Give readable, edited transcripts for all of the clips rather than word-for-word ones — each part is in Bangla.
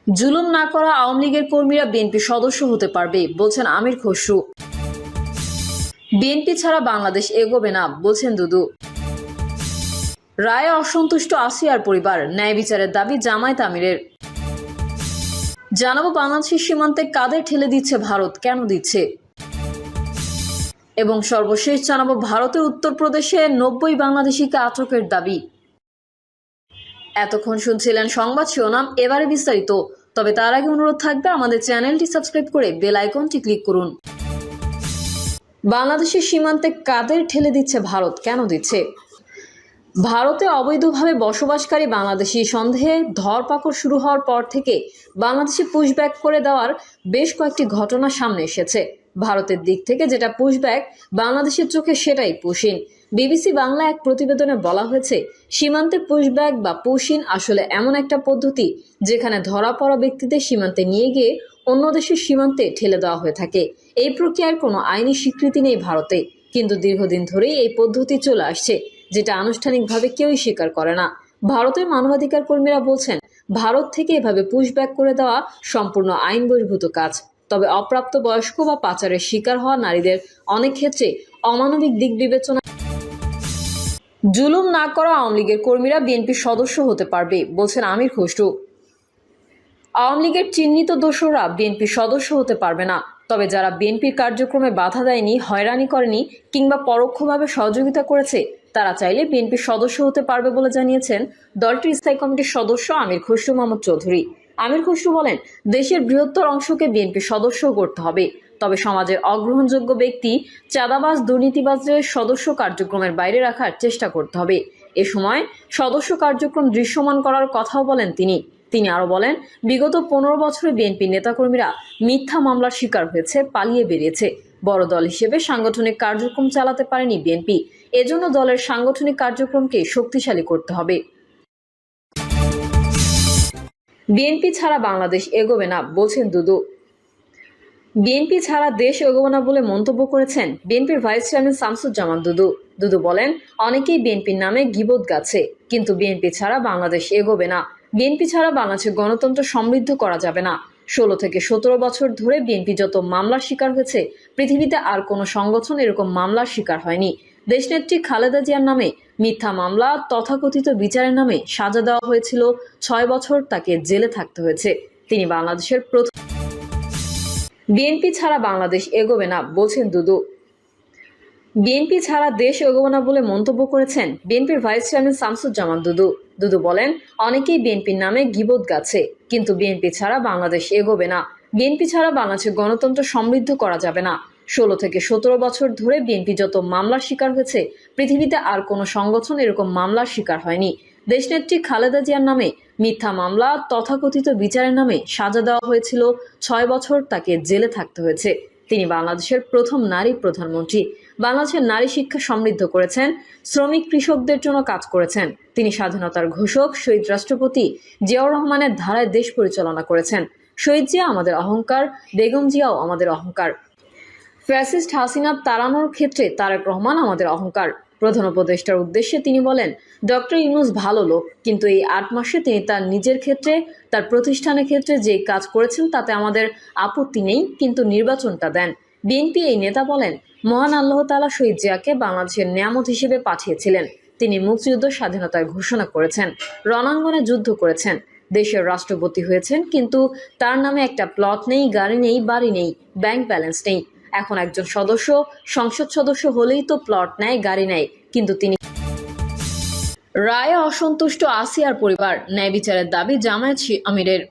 জুলুম না করা আওয়ামী লীগের কর্মীরা বিএনপি সদস্য হতে পারবে বলছেন আমির খসরু। বিএনপি ছাড়া বাংলাদেশ এগোবে না বলছেন দুদু। রায়ে অসন্তুষ্ট আসিয়ার পরিবার, ন্যায় বিচারের দাবি জামায়াত আমিরের। জানাবো বাংলাদেশের সীমান্তে কাদের ঠেলে দিচ্ছে ভারত, কেন দিচ্ছে, এবং সর্বশেষ জানাবো ভারতের উত্তরপ্রদেশে 90 বাংলাদেশিকে আটকের দাবি। এতক্ষণ শুনছিলেন সংবাদ শিরোনাম, এবারে বিস্তারিত। তবে তার আগে অনুরোধ থাকবে আমাদের চ্যানেলটি সাবস্ক্রাইব করে বেল আইকনটি ক্লিক করুন। বাংলাদেশের সীমান্তে কাদের ঠেলে দিচ্ছে ভারত, কেন দিচ্ছে? ভারতে অবৈধভাবে বসবাসকারী বাংলাদেশি সন্দেহে ধরপাকড় শুরু হওয়ার পর থেকে বাংলাদেশে পুশব্যাক করে দেওয়ার বেশ কয়েকটি ঘটনা সামনে এসেছে। ভারতের দিক থেকে যেটা পুশব্যাক, বাংলাদেশের চোখে সেটাই পুশিন। বিবিসি বাংলা এক প্রতিবেদনে বলা হয়েছে, সীমান্তে পুশব্যাক বা পুশিন আসলে এমন একটা পদ্ধতি যেখানে ধরা পড়া ব্যক্তিদের সীমান্তে নিয়ে গিয়ে অন্য দেশের সীমান্তে ঠেলে দেওয়া হয়ে থাকে। এই প্রক্রিয়ার কোনো আইনি স্বীকৃতি নেই ভারতে, কিন্তু দীর্ঘদিন ধরেই এই পদ্ধতি চলে আসছে, যেটা আনুষ্ঠানিকভাবে কেউই স্বীকার করে না। ভারতের মানবাধিকার কর্মীরা বলছেন, ভারত থেকে এভাবে পুশব্যাক করে দেওয়া সম্পূর্ণ আইন বহির্ভূত কাজ। তবে অপ্রাপ্ত বয়স্ক বা পাচারের শিকার হওয়া নারীদের অনেক ক্ষেত্রে অমানবিক দিক বিবেচনা। জুলুম না করা আওয়ামী লীগের কর্মীরা বিএনপির সদস্য হতে পারবে বলছেন আমির খসরু। আওয়ামী লীগের চিহ্নিত দোসররা বিএনপির সদস্য হতে পারবে না, তবে যারা বিএনপির কার্যক্রমে বাধা দেয়নি, হয়রানি করেনি কিংবা পরোক্ষভাবে সহযোগিতা করেছে তারা চাইলে বিএনপির সদস্য হতে পারবে বলে জানিয়েছেন দলটির স্থায়ী কমিটির সদস্য আমির খসরু মাহমুদ চৌধুরী। আমির খসরু বলেন, দেশের বৃহত্তর অংশকে বিএনপির সদস্য করতে হবে, তবে সমাজের অগ্রহণযোগ্য ব্যক্তি, চাঁদাবাজ, দুর্নীতিবাজদের সদস্য কার্যক্রমের বাইরে রাখার চেষ্টা করতে হবে। এ সময় সদস্য কার্যক্রম দৃশ্যমান করার কথাও বলেন তিনি আরো বলেন, বিগত 15 বছরে বিএনপির নেতাকর্মীরা মিথ্যা মামলার শিকার হয়েছে, পালিয়ে বেরিয়েছে। বড় দল হিসেবে সাংগঠনিক কার্যক্রম চালাতে পারেনি বিএনপি, এজন্য দলের সাংগঠনিক কার্যক্রমকে শক্তিশালী করতে হবে। বিএনপি ছাড়া বাংলাদেশ এগোবে না বলছেন দুদু। বিএনপি ছাড়া দেশ এগোবে না বলে মন্তব্য করেছেন বিএনপির ভাইস চেয়ারম্যান শামসুজ্জামান দুদু বলেন, অনেকেই বিএনপির নামে গীবত গাচ্ছে, কিন্তু বিএনপি ছাড়া বাংলাদেশ এগোবে না। বিএনপি ছাড়া বাংলাদেশের গণতন্ত্র সমৃদ্ধ করা যাবে না। 16 থেকে 17 বছর ধরে বিএনপি যত মামলার শিকার হয়েছে, পৃথিবীতে আর কোনো সংগঠন এরকম মামলার শিকার হয়নি। দেশনেত্রী খালেদা জিয়ার নামে মিথ্যা মামলা, তথাকথিত বিচারের নামে সাজা দেওয়া হয়েছিল, 6 বছর তাকে জেলে থাকতে হয়েছে। তিনি বাংলাদেশের প্রথম। বিএনপি ছাড়া বাংলাদেশ এগোবে না বলছেন দুদু। বিএনপি ছাড়া দেশ এগোবে না বলে মন্তব্য করেছেন বিএনপির ভাইস চেয়ারম্যান শামসুজ্জামান দুদু বলেন, অনেকেই বিএনপির নামে গীবত গাচ্ছে, কিন্তু বিএনপি ছাড়া বাংলাদেশ এগোবে না। বিএনপি ছাড়া বাংলাদেশের গণতন্ত্র সমৃদ্ধ করা যাবে না। 16 থেকে 17 বছর ধরে বিএনপি যত মামলার শিকার হয়েছে, পৃথিবীতে আর কোনো সংগঠন এরকম মামলার শিকার হয়নি। দেশনেত্রী খালেদা জিয়ার নামে মিথ্যা মামলা, তথাকথিত বিচারের নামে সাজা দেওয়া হয়েছিল, 6 বছর তাকে জেলে থাকতে হয়েছে। তিনি বাংলাদেশের প্রথম নারী প্রধানমন্ত্রী। বাংলাদেশের নারী শিক্ষা সমৃদ্ধ করেছেন, শ্রমিক কৃষকদের জন্য কাজ করেছেন। তিনি স্বাধীনতার ঘোষক শহীদ রাষ্ট্রপতি জিয়াউর রহমানের ধারায় দেশ পরিচালনা করেছেন। শহীদ জিয়া আমাদের অহংকার, বেগম জিয়াও আমাদের অহংকার। ফ্যাসিস্ট হাসিনা তাড়ানোর ক্ষেত্রে তারেক রহমান আমাদের অহংকার। প্রধান উপদেষ্টার উদ্দেশ্যে তিনি বলেন, ডক্টর ইউনূস ভালো লোক, কিন্তু এই 8 মাসে তিনি তার নিজের ক্ষেত্রে, তার প্রতিষ্ঠানের ক্ষেত্রে যে কাজ করেছেন তাতে আমাদের আপত্তি নেই, কিন্তু নির্বাচনটা দেন। বিএনপি এই নেতা বলেন, মহান আল্লাহ তাআলা শহীদ জিয়াকে বাংলাদেশের নিয়ামত হিসেবে পাঠিয়েছিলেন। তিনি মুক্তিযুদ্ধ স্বাধীনতার ঘোষণা করেছেন, রণাঙ্গনে যুদ্ধ করেছেন, দেশের রাষ্ট্রপতি হয়েছেন, কিন্তু তার নামে একটা প্লট নেই, গাড়ি নেই, বাড়ি নেই, ব্যাংক ব্যালেন্স নেই। এখন একজন সংসদ সদস্য হলেই তো প্লট নেয়, গাড়ি নেয়, কিন্তু তিনি। রায়ে অসন্তুষ্ট আসিয়ার পরিবার, ন্যায় বিচারের দাবি জামায়াত আমিরের।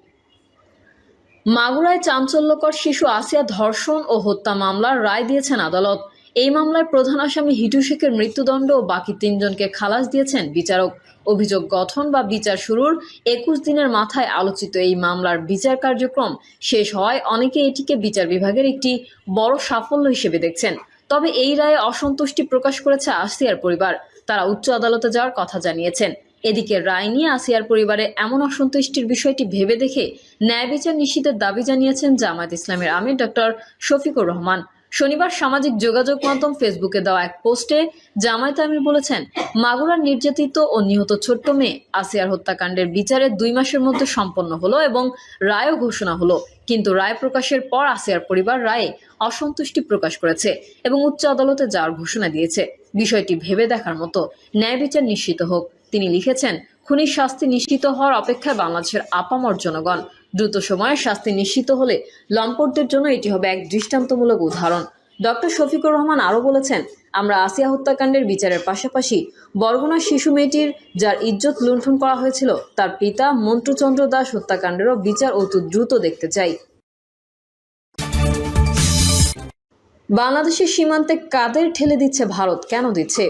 মাগুরায় চাঞ্চল্যকর শিশু আসিয়া ধর্ষণ ও হত্যা মামলার রায় দিয়েছেন আদালত। এই মামলায় প্রধান আসামি হিটু শেখের মৃত্যুদণ্ড ও বাকি 3 জনকে খালাস দিয়েছেন বিচারক। অভিযোগ গঠন বা বিচার শুরুর 21 দিনের মাথায় আলোচিত এই মামলার বিচার কার্যক্রম শেষ হওয়ায় অনেকে এটিকে বিচার বিভাগের একটি বড় সাফল্য হিসেবে দেখছেন। তবে এই রায়ে অসন্তুষ্টি প্রকাশ করেছে আসিয়ার পরিবার। তারা উচ্চ আদালতে যাওয়ার কথা জানিয়েছেন। এদিকে রায় নিয়ে আসিয়ার পরিবারে এমন অসন্তুষ্টির বিষয়টি ভেবে দেখে ন্যায় বিচার নিশ্চিতের দাবি জানিয়েছেন জামায়াত ইসলামের আমির ডক্টর শফিকুর রহমান। শনিবার সামাজিক যোগাযোগ মাধ্যম ফেসবুকে দেওয়া এক পোস্টে জামায়াত আমির বলেছেন, মাগুরার নির্যাতিত ও নিহত ছোট্ট মেয়ে আসিয়ার হত্যাকাণ্ডের বিচারে 2 মাসের মধ্যে সম্পন্ন হলো এবং রায়ও ঘোষণা হলো। কিন্তু রায় প্রকাশের পর আসিয়ার পরিবার রায়ে অসন্তুষ্টি প্রকাশ করেছে এবং উচ্চ আদালতে যাওয়ার ঘোষণা দিয়েছে। বিষয়টি ভেবে দেখার মতো, ন্যায় বিচার নিশ্চিত হোক। তিনি লিখেছেন, খুনির শাস্তি নিশ্চিত হওয়ার অপেক্ষায় বাংলাদেশের আপামর জনগণ। দ্রুত সময়ে শাস্তি নিশ্চিত হলে লম্পটদের জন্য এটি হবে এক দৃষ্টান্তমূলক উদাহরণ। ডক্টর শফিকুর রহমান আরও বলেছেন, আমরা আসিয়া হত্যাকাণ্ডের বিচারের পাশাপাশি বরগুনার শিশু মেয়েটির যার ইজ্জত লুণ্ঠন করা হয়েছিল তার পিতা মন্টুচন্দ্র দাস হত্যাকাণ্ডেরও বিচার অতি দ্রুত দেখতে চাই। বাংলাদেশের সীমান্তে কাদের ঠেলে দিচ্ছে ভারত, কেন দিচ্ছে?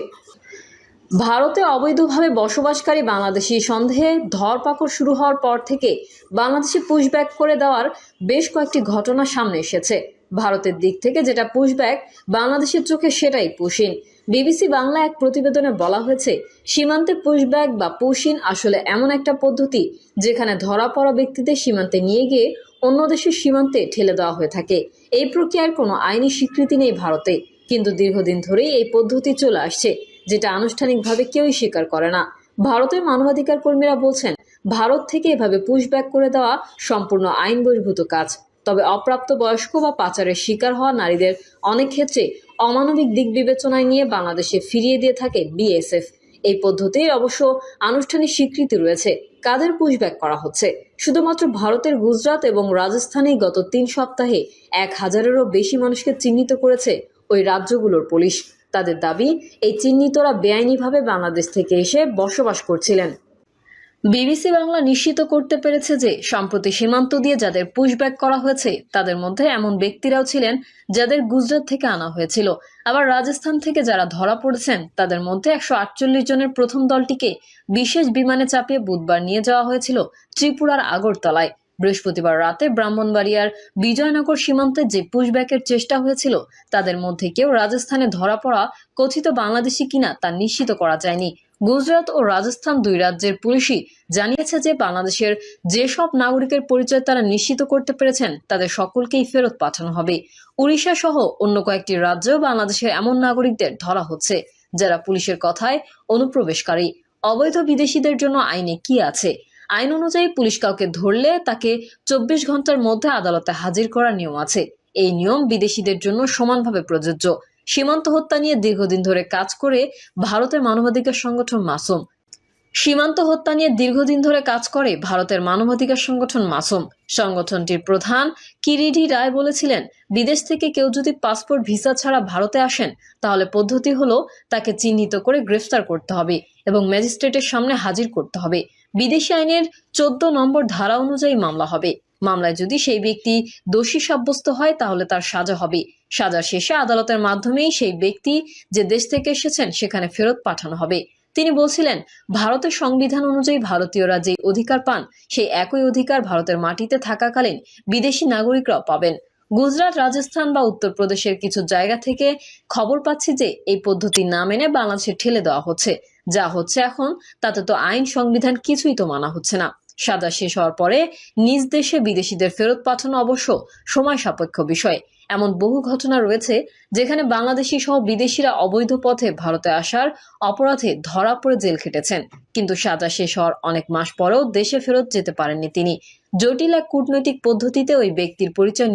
ভারতে অবৈধভাবে বসবাসকারী বাংলাদেশি সন্দেহে ধরপাকড় শুরু হওয়ার পর থেকে বাংলাদেশে পুশব্যাক করে দেওয়ার বেশ কয়েকটি ঘটনা সামনে এসেছে। ভারতের দিক থেকে যেটা পুশব্যাক, বাংলাদেশের চোখে সেটাই পুশিন। বিবিসি বাংলা এক প্রতিবেদনে বলা হয়েছে, সীমান্তে পুশব্যাক বা পুশিন আসলে এমন একটা পদ্ধতি যেখানে ধরা পড়া ব্যক্তিদের সীমান্তে নিয়ে গিয়ে অন্য দেশের সীমান্তে ঠেলে দেওয়া হয়ে থাকে। এই প্রক্রিয়ার কোনো আইনি স্বীকৃতি নেই ভারতে, কিন্তু দীর্ঘদিন ধরেই এই পদ্ধতি চলে আসছে, যেটা আনুষ্ঠানিকভাবে কেউই স্বীকার করে না। ভারতের মানবাধিকার কর্মীরা বলছেন, ভারত থেকে এভাবে পুশব্যাক করে দেওয়া সম্পূর্ণ আইন বহির্ভূত কাজ। তবে অপ্রাপ্তবয়স্ক বা পাচারের শিকার হওয়া নারীদের অনেক ক্ষেত্রে অমানবিক দিক বিবেচনায় নিয়ে বাংলাদেশে ফিরিয়ে দিয়ে থাকে বিএসএফ। এই পদ্ধতির অবশ্য আনুষ্ঠানিক স্বীকৃতি রয়েছে। কাদের পুশব্যাক করা হচ্ছে? শুধুমাত্র ভারতের গুজরাট এবং রাজস্থানেই গত 3 সপ্তাহে 1000-এরও বেশি মানুষকে চিহ্নিত করেছে ওই রাজ্যগুলোর পুলিশ। তাদের দাবি, এই চিহ্নিতরা বেআইনিভাবে বাংলাদেশ থেকে এসে বসবাস করছিলেন। বিবিসি বাংলা নিশ্চিত করতে পেরেছে যে সম্প্রতি সীমান্ত দিয়ে যাদের পুশব্যাক করা হয়েছে তাদের মধ্যে এমন ব্যক্তিরাও ছিলেন যাদের গুজরাট থেকে আনা হয়েছিল। আবার রাজস্থান থেকে যারা ধরা পড়েছেন তাদের মধ্যে 148 জনের প্রথম দলটিকে বিশেষ বিমানে চাপিয়ে বুধবার নিয়ে যাওয়া হয়েছিল ত্রিপুরার আগরতলায়। বৃহস্পতিবার রাতে ব্রাহ্মণবাড়িয়ার বিজয়নগর সীমান্তে যে পুশব্যাকের চেষ্টা হয়েছিল তাদের মধ্যে কেউ রাজস্থানে ধরা পড়া কথিত বাংলাদেশি কিনা তা নিশ্চিত করা যায়নি। গুজরাট ও রাজস্থান 2 রাজ্যের পুলিশই জানিয়েছে যে বাংলাদেশের যেসব নাগরিকের পরিচয় তারা নিশ্চিত করতে পেরেছেন তাদের সকলকেই ফেরত পাঠানো হবে। উড়িষ্যা সহ অন্য কয়েকটি রাজ্যেও বাংলাদেশের এমন নাগরিকদের ধরা হচ্ছে যারা পুলিশের কথায় অনুপ্রবেশকারী। অবৈধ বিদেশিদের জন্য আইনে কি আছে? আইন অনুযায়ী পুলিশ কাউকে ধরলে তাকে 24 ঘন্টার মধ্যে আদালতে হাজির করার নিয়ম আছে। এই নিয়ম বিদেশিদের জন্য সমানভাবে প্রযোজ্য। সীমান্ত হত্যা নিয়ে দীর্ঘদিন ধরে কাজ করে ভারতের মানবাধিকার সংগঠন মাসুম। সংগঠনটির প্রধান কিরিডি রায় বলেছিলেন, বিদেশ থেকে কেউ যদি পাসপোর্ট ভিসা ছাড়া ভারতে আসেন তাহলে পদ্ধতি হলো তাকে চিহ্নিত করে গ্রেফতার করতে হবে এবং ম্যাজিস্ট্রেটের সামনে হাজির করতে হবে। বিদেশি আইনের 14 নম্বর ধারা অনুযায়ী মামলা হবে। মামলায় যদি সেই ব্যক্তি দোষী সাব্যস্ত হয় তাহলে তার সাজা হবে। সাজা শেষে আদালতের মাধ্যমেই সেই ব্যক্তি যে দেশ থেকে এসেছেন সেখানে ফেরত পাঠানো হবে। তিনি বলছিলেন, ভারতের সংবিধান অনুযায়ী ভারতীয়রা যে অধিকার পান সেই একই অধিকার ভারতের মাটিতে থাকাকালীন বিদেশি নাগরিকরাও পাবেন। গুজরাট, রাজস্থান বা উত্তরপ্রদেশের কিছু জায়গা থেকে খবর পাচ্ছি যে এই পদ্ধতি না মেনে বাংলাদেশে ঠেলে দেওয়া হচ্ছে। যা হচ্ছে এখন তাতে তো আইন সংবিধান কিছুই তো মানা হচ্ছে না। সাজা শেষ হওয়ার পরে নিজ দেশে বিদেশিদের ফেরত পাঠানো অবশ্য সময় সাপেক্ষ বিষয়। এমন বহু ঘটনা রয়েছে যেখানে বাংলাদেশি সহ বিদেশিরা অবৈধ পথে ভারতে আসার অপরাধে ধরা পড়ে জেল খেটেছেন, কিন্তু সাজা শেষ হওয়ার অনেক মাস পরেও দেশে ফেরত যেতে পারেননি তিনি। জটিল এক কূটনৈতিক পদ্ধতিতে ওই ব্যক্তির পরিচয়